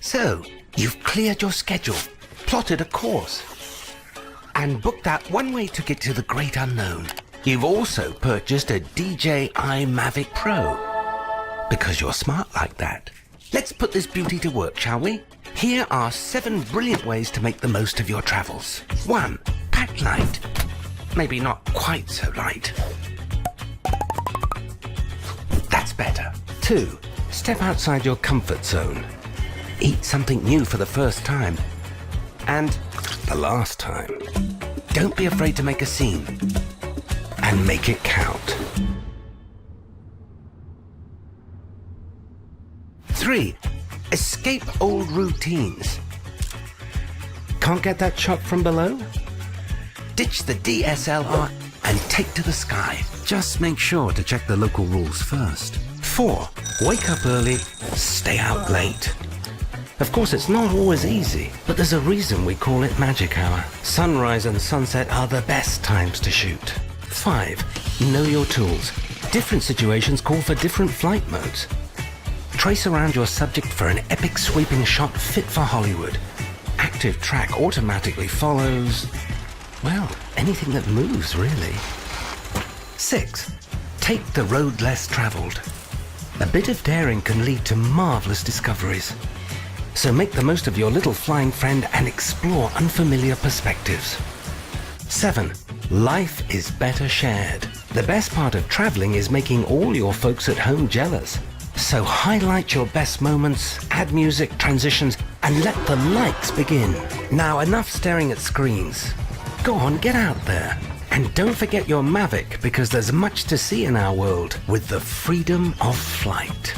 So, you've cleared your schedule, plotted a course, and booked that one-way ticket to the great unknown. You've also purchased a DJI Mavic Pro, because you're smart like that. Let's put this beauty to work, shall we? Here are 7 brilliant ways to make the most of your travels. 1. Pack light. Maybe not quite so light. That's better. 2. Step outside your comfort zone. Eat something new for the first time. And the last time. Don't be afraid to make a scene. And make it count. 3. Escape old routines. Can't get that shot from below? Ditch the DSLR and take to the sky. Just make sure to check the local rules first. 4. Wake up early, stay out late. Of course, it's not always easy, but there's a reason we call it magic hour. Sunrise and sunset are the best times to shoot. 5. Know your tools. Different situations call for different flight modes. Trace around your subject for an epic sweeping shot fit for Hollywood. Active track automatically follows, well, anything that moves, really. 6. Take the road less traveled. A bit of daring can lead to marvelous discoveries. So make the most of your little flying friend and explore unfamiliar perspectives. 7. Life is better shared. The best part of traveling is making all your folks at home jealous. So highlight your best moments, add music, transitions, and let the likes begin. Now enough staring at screens. Go on, get out there. And don't forget your Mavic, because there's much to see in our world with the freedom of flight.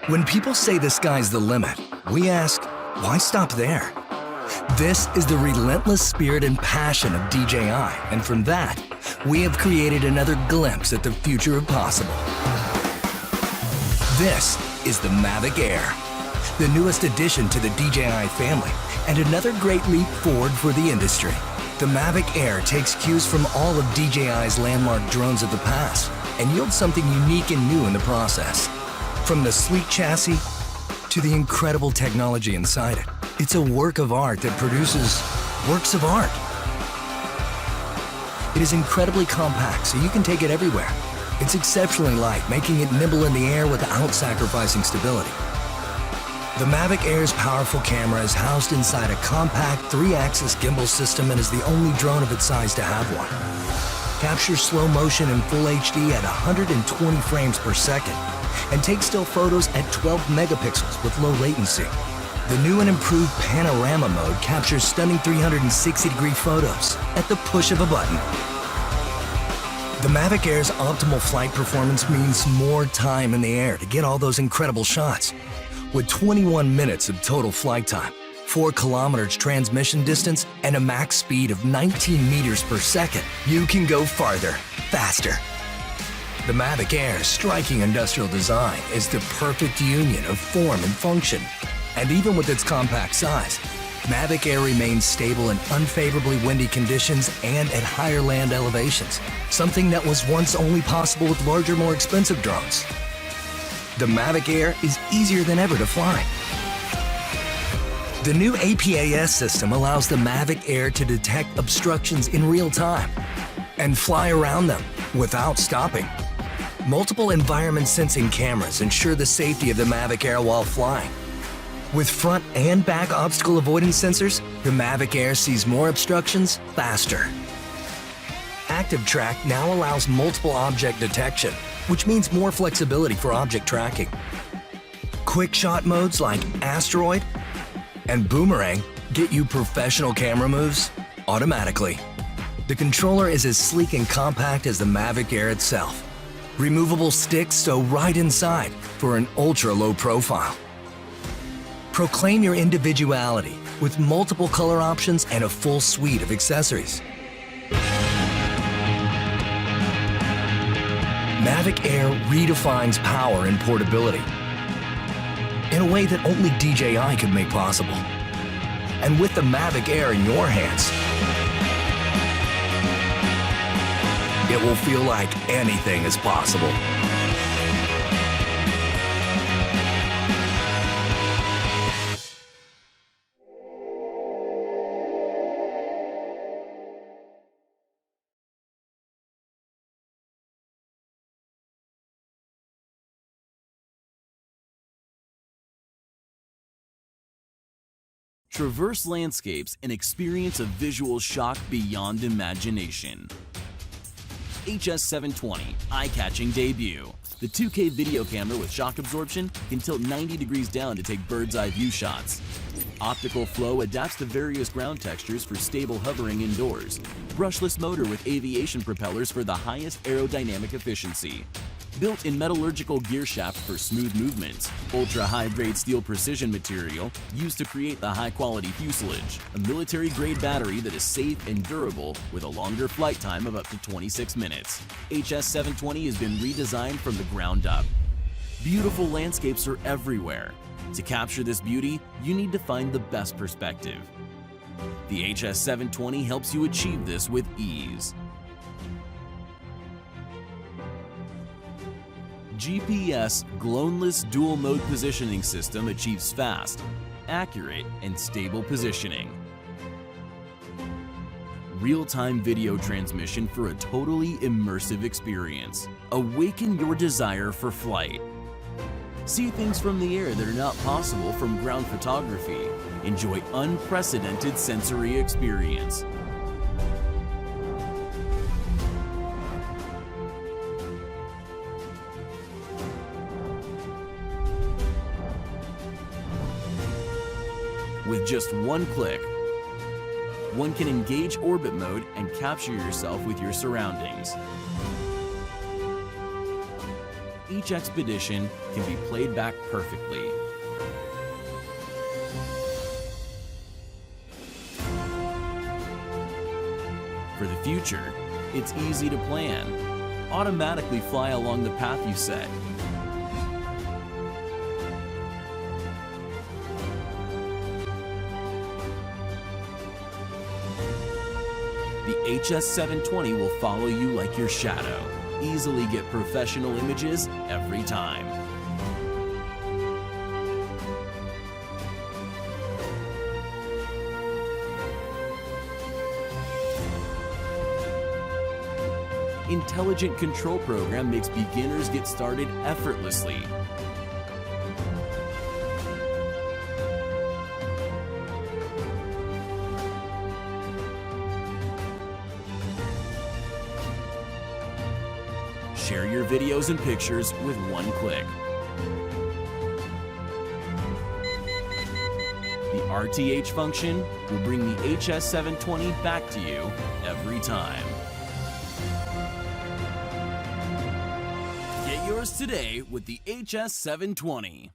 When people say the sky's the limit, we ask, why stop there? This is the relentless spirit and passion of DJI, and from that, we have created another glimpse at the future of possible. This is the Mavic Air, the newest addition to the DJI family, and another great leap forward for the industry. The Mavic Air takes cues from all of DJI's landmark drones of the past and yields something unique and new in the process. From the sleek chassis to the incredible technology inside it, it's a work of art that produces works of art. It is incredibly compact, so you can take it everywhere. It's exceptionally light, making it nimble in the air without sacrificing stability. The Mavic Air's powerful camera is housed inside a compact 3-axis gimbal system and is the only drone of its size to have one. Captures slow motion in full HD at 120 frames per second and takes still photos at 12 megapixels with low latency. The new and improved panorama mode captures stunning 360-degree photos at the push of a button. The Mavic Air's optimal flight performance means more time in the air to get all those incredible shots. With 21 minutes of total flight time, 4 kilometers transmission distance, and a max speed of 19 meters per second, you can go farther, faster. The Mavic Air's striking industrial design is the perfect union of form and function. And even with its compact size, Mavic Air remains stable in unfavorably windy conditions and at higher land elevations, something that was once only possible with larger, more expensive drones. The Mavic Air is easier than ever to fly. The new APAS system allows the Mavic Air to detect obstructions in real time and fly around them without stopping. Multiple environment sensing cameras ensure the safety of the Mavic Air while flying. With front and back obstacle avoidance sensors, the Mavic Air sees more obstructions faster. Active Track now allows multiple object detection, which means more flexibility for object tracking. Quick shot modes like Asteroid and Boomerang get you professional camera moves automatically. The controller is as sleek and compact as the Mavic Air itself. Removable sticks sew right inside for an ultra-low profile. Proclaim your individuality with multiple color options and a full suite of accessories. Mavic Air redefines power and portability in a way that only DJI could make possible. And with the Mavic Air in your hands, it will feel like anything is possible. Traverse landscapes and experience a visual shock beyond imagination. HS720 eye-catching debut. The 2K video camera with shock absorption can tilt 90 degrees down to take bird's eye view shots. Optical flow adapts to various ground textures for stable hovering indoors. Brushless motor with aviation propellers for the highest aerodynamic efficiency. Built-in metallurgical gear shaft for smooth movements. Ultra-high-grade steel precision material used to create the high-quality fuselage. A military-grade battery that is safe and durable with a longer flight time of up to 26 minutes. HS720 has been redesigned from the ground up. Beautiful landscapes are everywhere. To capture this beauty, you need to find the best perspective. The HS720 helps you achieve this with ease. GPS Gloneless Dual Mode Positioning System achieves fast, accurate, and stable positioning. Real-time video transmission for a totally immersive experience. Awaken your desire for flight. See things from the air that are not possible from ground photography. Enjoy unprecedented sensory experience. With just one click, one can engage orbit mode and capture yourself with your surroundings. Each expedition can be played back perfectly. For the future, it's easy to plan. Automatically fly along the path you set. The HS720 will follow you like your shadow. Easily get professional images every time. Intelligent Control Program makes beginners get started effortlessly. Share your videos and pictures with one click. The RTH function will bring the HS720 back to you every time. Get yours today with the HS720.